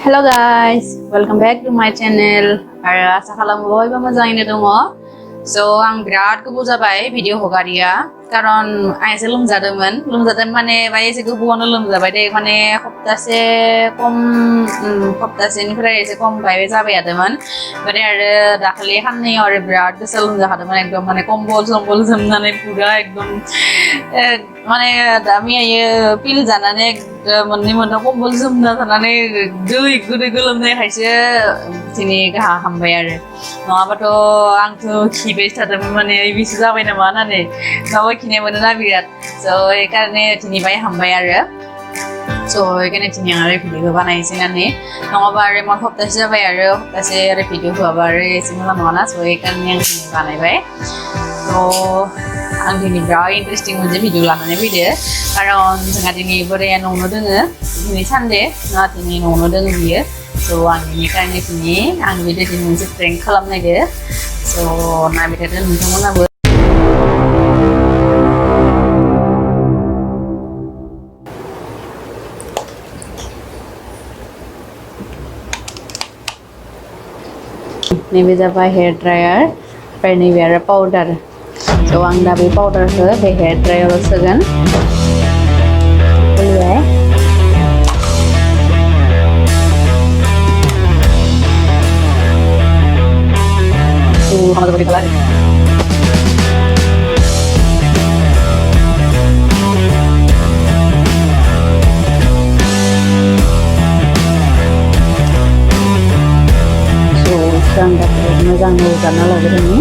Hello guys, welcome back to my channel. Asa kalam bawahnya moजाङैनो दङ. So आं बिराद गोबाव जाबाय भिडिअ हगारिया कारन आं एसे लोमजादों माने बाय एसे गोबावनो लोमजाबाय दे माने हप्तासेनिफ्राय एसे खम बाय जाबाय आदोंमोन माने आरो दाखालि खाननैयाव आरो बिराद गोसा लोमजाखादोंमोन एकदम माने कम्बल जोमनानै पुरा एकदम माने दामियायो पिल जानानै मोननै मोनथाम कम्बल जोमना थानानै दै गोलोमनायखायसो दिनै गाहा हामबाय आरो नङाबाथ' आंथ' खिबाय थादोंमोन माने बिसो जाबाय नामा होननानै नङाबा खिनाय मोनोना बिराद स' बेखायनो दिनै बाय हामबाय आरो स' बेखायनो दिनै आं आरो भिडिअ बानायनोसै होननानै नङाबा आरो मा हप्तासे जाबाय आरो हप्तासे आरो भिडिअ होआबा आरो एसे मोजां नङाना स' बेखायनो आं दिनै बानायबाय स' आं दिनै बिराद इन्टारेस्टिं मोनसे भिडिअ लानानै फैदो कारन जोंहा दिनै बोराया न'आवनो दोङो दिनै सानडे ना दिनै न'आवनो दोङो बियो स' आं बेनिखायनो दिनै आं बेबायदि मोनसे प्रेंक खालामनायदो स' नायबाय थादो नोंथांमोनाबो नैबे जाबाय हेयर ड्रायर ओमफ्राय नैबे आरो पाउडार स' आं दा बे पाउडारखौ बे हेयर ड्रायराव सोगोन खुलिबाय खामानि बदि खालाय आं दा मोजां जाना लाग्रोनि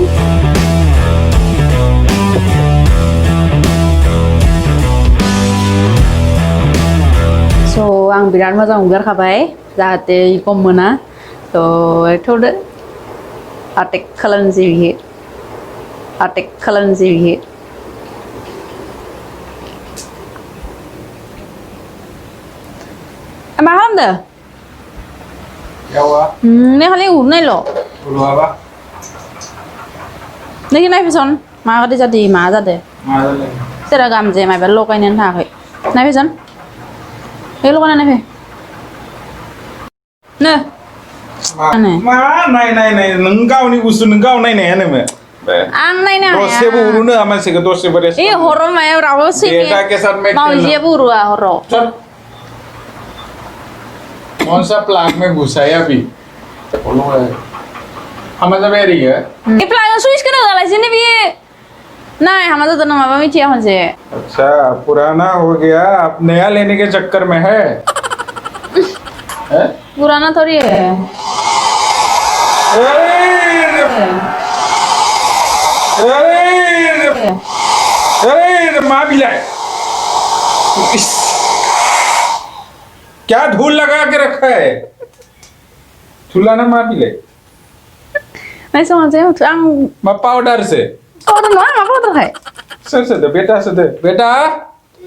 स' आं बिराद मोजां हुगारखाबाय जाहाथे खम मोना थ' थौदो आटेक खालामनोसै बिहे मा खालामदों? Ini kali unai lo. Ulu apa? Ini kena pesan, mak ada jadi mak ada. Mak ada. Seragam je, mak belok ini entah kau. Nai pesan? Belok mana nai pe? Nah. Nai, nengkau ni usul nengkau nai ane me. Ang nai nai. Dosnya buru nih, aman sih ke dosnya beres. Iya horor maya rawa sih. Dia ke saat make. Mau dia buru ah horor. कौन सा plog में घुसा है अभी बोलो है हमारा berry है ये प्लाग स्विच करने वाला है भी नहीं हमारा तो नया में चाहिए हमसे अच्छा पुराना हो गया अब नया लेने के चक्कर में है पुराना थोड़ी है अरे माँ भी लाए क्या धूल लगा के रखा है चुलाना माँ भी ले नहीं समझे आंग माँ पाउडर से पाउडर ना माँ पाउडर है सर से दे बेटा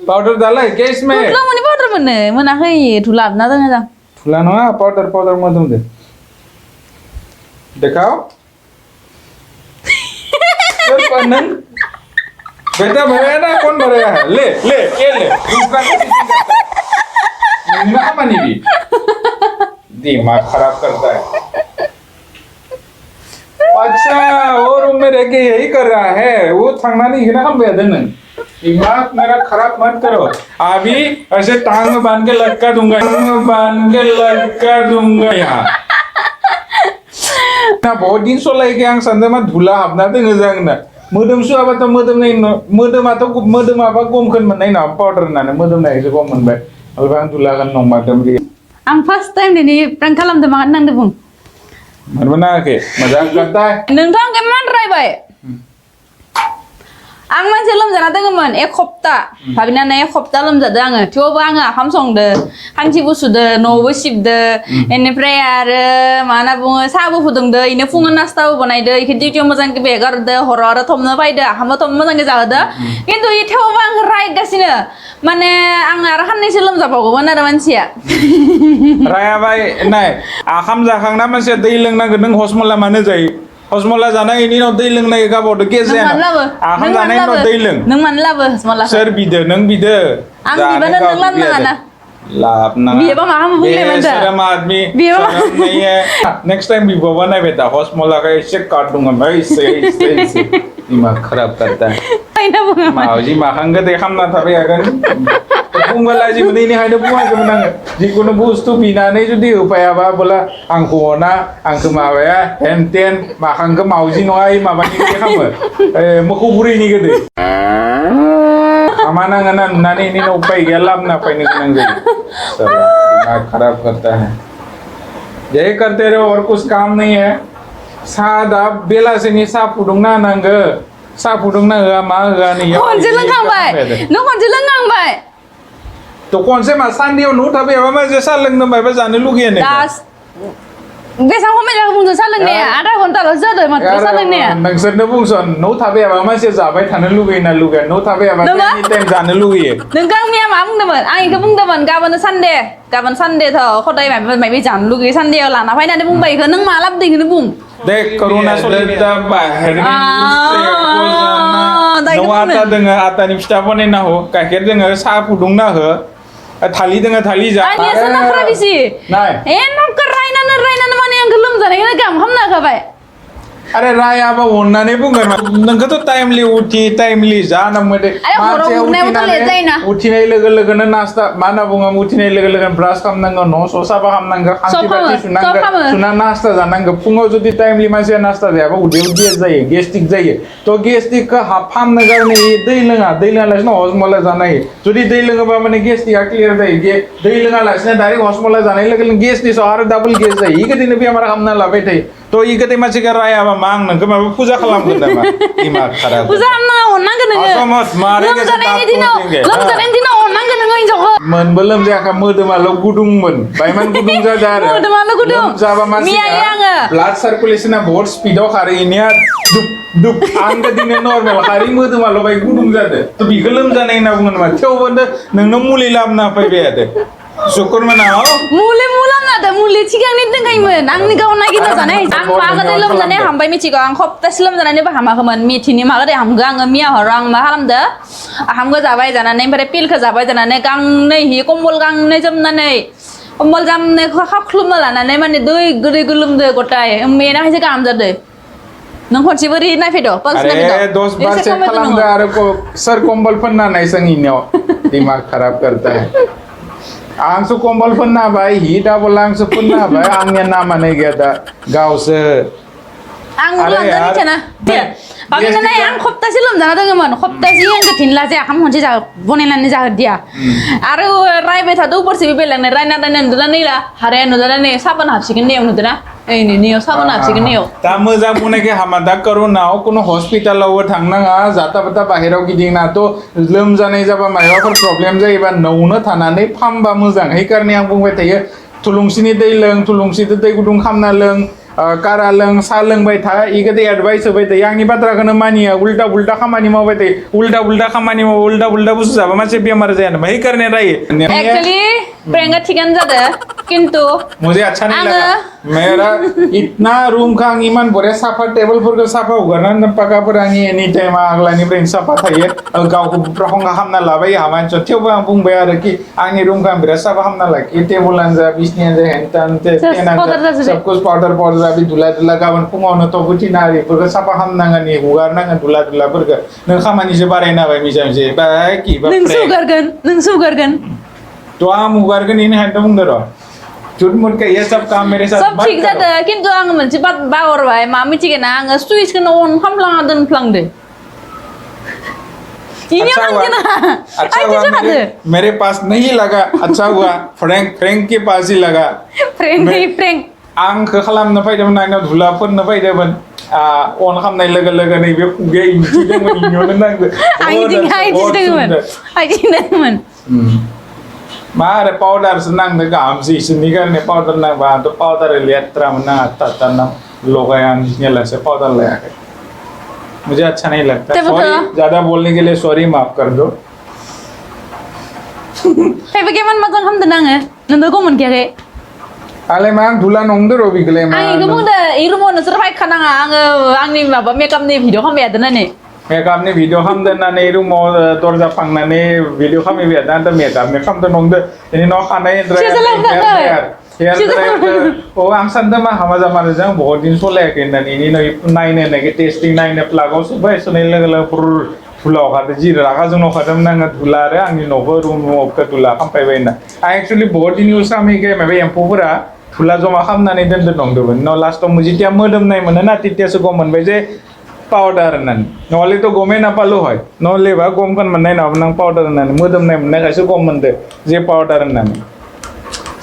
पाउडर डाला है क्या इसमें तुला मनी पाउडर बने मना है ये तुला ना तो नहीं तुला ना पाउडर मधुम दे दिखाओ बेटा भरेगा ना कौन भरेगा है ले ये ले दूसरा मनी भी दिमाग खराब करता है अच्छा वो रूम में रह के यही कर रहा है वो थंगना नहीं है हम बेदन दिमाग मेरा खराब मत करो अभी ऐसे टांग में बांध के लटका दूंगा यहाँ ना बहुत दिन सो लाइक आं संदे मा धुला हाबना दोङो जोंना मोदोम सुआबाथ' मोदोमाबा गमखोन मोननाय ना पाउडार होननानै मोदोमनायसो गम मोनबाय Alban tulakan nong madam dia. Ang first time ini prank kalam tu makan nang debung. Mana ke? Mazak kata. Nengtong keman rai bay. Ang man selum jana tengaman khopta. Habina na khopta lum jada ang. Coba ang ham song de. Hang cibu sude, no worship de. Ini prayer mana bunga sabu fudung de. Ini fungan nasta bu banai de. Ikut cuma mazang ke begar de. Horor thom na bay de. Ham thom mazang ke jaga de. Itu itu bang rai kasih Mana ang arahan ni selum japa ko mana manusia. Raya bay, nai. Aham zakang na manusia dailang na gendeng hosmola mana jai. Hosmola jana ini no dailang na ika bodoh kese na. Aham jana ini no dailang. Neng mana lah bos malah. Ser bide, neng bide. Ang bide neng lan mana? लापना Biar apa mahal mau beli mana? शर्म आदमी Biar apa? शर्म नहीं है next time भी बाबा नहीं बेटा हॉस्मोला का इससे काट दूंगा मैं इससे दिमाग खराब करता है Ay na bunga man. माओ जी माखंगे देखा ना था भैया kan बुंगला जी बनी नहीं है बुआ के menang जिकुनु बुस्तु बिना नहीं जुदी upaya apa bola angku ona angku mawe ya henten makhangke mau ji noai mabani ke kamu mukuburi ni gede Amana ngana nani ini ना उपाय गलम ना पाई निकलने गई दिमाग खराब करता है यही करते रहो और कुछ काम नहीं है सादा बेला से नहीं सा फुदुंगना नंग सा फुदुंगना मा नहीं Kon je lengang bai. No kon je lengang bai. तो कौन से मसान दियो नु तबे अब मैं जैसा लगने भाई जाने लुगे ने Das. Besang ko may bung sa lang niya. Ada kon talo sa do mat sa lang niya. नंगसर बुंग सन नु तबे अब मैं से जाबाय थानो लुगे ना लुगे नु तबे अब Nunggu? नि टाइम जाने लुगे Nung kang miya ma bung daman. Ay ka bung daman gaban Sunday. Gaban Sunday tho ko dai mai bi jan lugi Sunday la na phai na de bung bai ko nang ma lap ding ni bung. देख corona सोलिदा बाहेर dah itu नवाता bener. dengan ata ni psta pone na ho kakek dengan sa fudungna ho thali dengan thali ja Ay niya sa na krabisi. Nai. Nam kerai na mana yang gelum jane na gam ham na ka bai. अरे राय अब ओन्ना ने बुंगा नंग तो timely उठी timely जा न मडे अरे हरो उठने में तो ले जाए ना। उठी नहीं लगे लगे न नाश्ता माना बुंगा उठी नहीं लगे लगे ब्रश काम नंग नो सोसा बा हम नंग खांसी बाती सुना नाश्ता जा नंग पुंगो जुदी टाइमली मासे नाश्ता दे अब उदे उदे जाए गेस्टिक जाए तो गेस्टिक का हाफाम नगर ने दै लंगा लासनो हॉस्मोला जाना है जुदी दै लंगा बा माने गेस्टिक क्लियर जाए गे दै लंगा लासने डायरेक्ट हॉस्मोला जाने लगे गेस्टिक सो आरो डबल गेस जाए ई के दिन भी हमारा हम ना लाबे थे तो ई के मानसि का राय अब मांग नंग मा पूजा खालामगोन नामा दिमाग खराब Usa na onang ka असमत मारे के Lom jane dina onang ka nang injok. मोनबोलोम जायाखै मोदोमाल गुदुंमोन बायमान गुदुं जादों आरो Modomaल गुदुं. जाबा Miya yang. ब्लाड सार्कुलेशना बहुत स्पिडआव खारो इनिया दुब दुब आं दिनै नर्मेल खारि मोदोमाल बाय गुदुं जादों तो बिखौ लोमजानाय होनना बुङो नामा थेवबो नोंनो मुलि लाबोना फैबाय आरो शुक्र मोनाव Mula na da muli cigang ni dengai men. Ang ni gawan lagi na sana. Ang maga de lom jane hambai mi cigo ang khop tes lom jane ba hama khaman mi thini maga de hamga ang miya horang ma halam da. Hamga jabai jana nei bare pil kha jabai jana nei gang nei hi kombol gang nei jam na nei. Kombol jam nei khap khlum la na nei mane doi guri gulum de gotai. Me na hise kam jade. Nang kon sibari na fedo. Pals na fedo. अरे दोस्त बार से खलाम दे आरो को sir कंबल फन्ना नहीं संगिन्यो दिमाग खराब करता है आंसु कंबल फन्ना भाई ही डबल आंसु फन्ना भाई आंगnya nama नहीं गया था गांव से Ang ulang dari cina. Dia. Pagi na ang khop ta silom jana dang man. Khop ta si ang thin la ja ham honje ja bonelan ni ja dia. Aru rai be tha do por si be lang ne rai na dan ndu ni la. Hare nu dan ne saban hap sikin ne nu dana. Ei ni ni saban hap sikin ne. दा मोजां बुंनायखाय हामादा करोनाव कुनु हस्पिटालावबो थांनाङा जाता बाता बाहेराव गिदिंना तो लोमजानाय जाबा मायबाफोर प्रब्लेम जायोबा न'आवनो थानानै फाहामबा मोजां है कारणे आं बुंबाय थायो थुलुंसिनि दै लों थुलुंसिदो दै गुदुं खालामना लों कारा लों सा लोंबाय था इगोदे एडभाइस होबाय थायो आंनि बाथ्राखौनो मानिया उल्टा उल्टा खामानि मावबाय थायो उल्टा खामानि मावो उल्टा बुस्थु जाबा मानसि बेमार जाया नामा है कारणे रायो Actually prank थिगानो जादो किन्तु मुझे अच्छा नहीं लगा मेरा इतना रूम का आं इमान बरे साफा टेबलफोरखौ साफा हुगारनानै पाकाफोर आंनि एनि टाइम आग्लानिफ्रायनो साफा थायो गावखौ प्रहंगा खालामना लाबाय हामानस थेवबो आं बुंबाय आरोखि आंनि रूमखौ आं बिराद साफा खालामना लाखियो टेबलानो जा बिसनायानो जा हेनतानो powder जाजोबबाय। सब कुछ पाउडार जाबि दुला गाबोन फुङावनो तो बुथिना आरिफोरखौ साफा खालामनांगोन हुगारनांगोन दुलाफोरखौ नों खामानिसो बारायना होबाय मिसामिसि बाय कि बा nung sugargan. तो आं हुगारगोन इनि हान्थ बुंदो र झूठ मूठ के ये सब काम मेरे साथ Sob मत ठीक करो। जादो किन्तु आं मोनसे बावर बाय मा मिथिगोना आङो स्विच खौनो अन खामफ्लाङा दोनफ्लांदो। इनि अच्छा हुआ मानगोना। अच्छा आइ हुआ दिसो मेरे पास नहीं लगा अच्छा हुआ फ्रैंक के पास ही लगा prank. आंखौ खालामनो फैदोंमोन आंनाव धुलाफोरनो फैदोंमोन अन खालामनाय लोगो लोगो नैबे खुगाया इन्थिदोंमोन इनियावनो नांदो आइ दिदोंमोन। मा आरो पाउडारसो नांदो गाहामसो इसोरनि कारणे पाउडार नांबा आंथ' पाउडार लेथ्रामोन नाङा ताताना लगाया आं इसनियालासे पाउडार लायाखै मुझे अच्छा नहीं लगता तब सॉरी तो- ज्यादा बोलने के लिए सॉरी माफ कर दो Tapi bagaimana makan ham tenang ya? Nanti kau mun kaya. आले मा आं धुला नंदो र बिगले मा Ang iku mung da iru mo na survive ka na nga ang ni baba makeup ni video kami ada na ni. मेकआपनि video खालामदोंनानै रुमाव दरजा फांनानै भिडिअ खालामबाय दा मेकआपनि खालामदों नंदो बेनि उनाव खानाय oh ang sanda mah hama zaman jang बहुत दिन सलायाखै होननानै इनि उनाव नायनो होननायखाय टेस्टिं नायनो प्लागाव सुबाय सुनाय लोगो लोगो फुर धुलाव खादो जि रागा जोंनाव खादोंमोन आङो धुला आरो आंनि न'खौ रुमखौ धुला खालामफायबाय होनना आं एक्चुअलि बहुत दिन इउज खालामैखाय माबा एम्फौफोरा धुला जमा खालामनानै दोनदों नंदोंमोन उनाव लास्टाव जितिया मोदोमनाय मोनो ना तितियासो गम मोनबाय जे पाउडार होननानै नहलेथ' गमै नापालो হয় नहलेबा गमखौनो मोननाय नङामोन आं पाउडार होननानै मोदोमनाय मोननायखायसो गम मोनदो जे पाउडार होननानै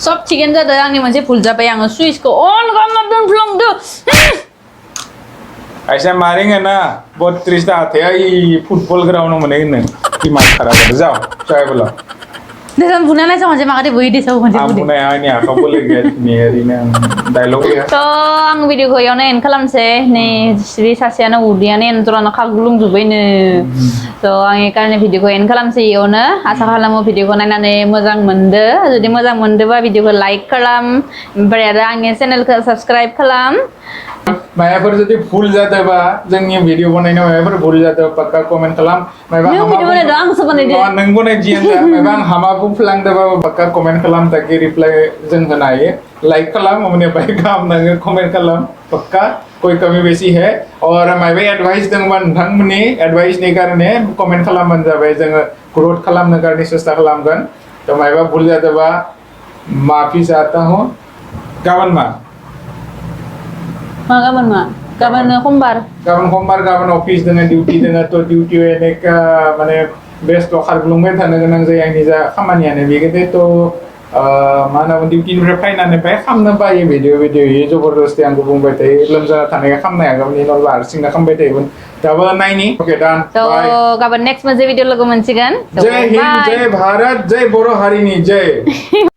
सब थिगैनो जादों आंनि मोनसे भुल जाबाय आङो सुइचखौ अन खालामना दोनफ्लांदो ऐसा मारेंगे ना 32 आते आई फुटबल ग्राउंड में नहीं ना दिमाग खराब कर जाओ चाय बोला देसन बुना नाही समजे माका ते भुइ दिसौ म्हणजे आम बुना यहाँ नहीं आका बोले गया मेरी ने डायलॉग है तो आं भिडिअखौ इयावनो एन्ड खालामसै नै बे सासेयानो उदैयानो एन्जरानो खागुलुंजोब्बायनो तो आं एकारने भिडिअखौ एन्ड खालामसै इयावनो आसा खालामो भिडिअखौ नायनानै मोजां मोनदो जुदि मोजां मोनदोबा भिडिअखौ लाइक खालाम ओमफ्राय आरो आंनि चेनेलखौ साबस्क्राइब खालाम मायाफोर जुदि भूल जादोंबा जोंनि भिडिअ बनायनायाव मायाफोर भूल जादों पक्का कमेन्ट खालाम मायबा नों भिडिअ बनायदों आंसो बनायदो नों बनाय जियानो जा मायबा आं हामा बुंफ्लांदोंबा पक्का कमेन्ट खालाम ताकि रिप्लाय जों होनो हायो लाइक खालाम हमने बाय काम नोङो कमेन्ट खालाम पक्का कोई कमी बेसी है और मायबा एडवाइस दंबा नोंथांमोननि एडवाइसनि कारणे कमेन्ट खालामबानो जाबाय जोङो ग्रोथ खालामनो कारणे सेस्था खालामगोन तो मायबा भूल जादोंबा माफी चाहता हूं गाबोन मा मा गाबोन मा गाबोन समबार गाबोन अफिस दोङो डिउटि दोङो तो डिउटियाव एनेक माने बेस्थ' खारग्लुंबाय थानो गोनां जायो आंनि जा खामानियानो बेखायनो तो मा होनना बुङो डिउटिनिफ्राय फैनानै बाय खालामनो बायो भिडिअ जबरदस्ति आंखौ बुंबाय थायो लोमजाना थानायखाय खालामनो हायाखैमोन उनाव हारसिंनो खालामबाय थायोमोन दाबो नायनि अके डान तो गाबोन नेक्स्ट मोनसे भिडिअ लोगो मोनसिगोन जय हिन्द जय भारत जय बर' हारिनि जय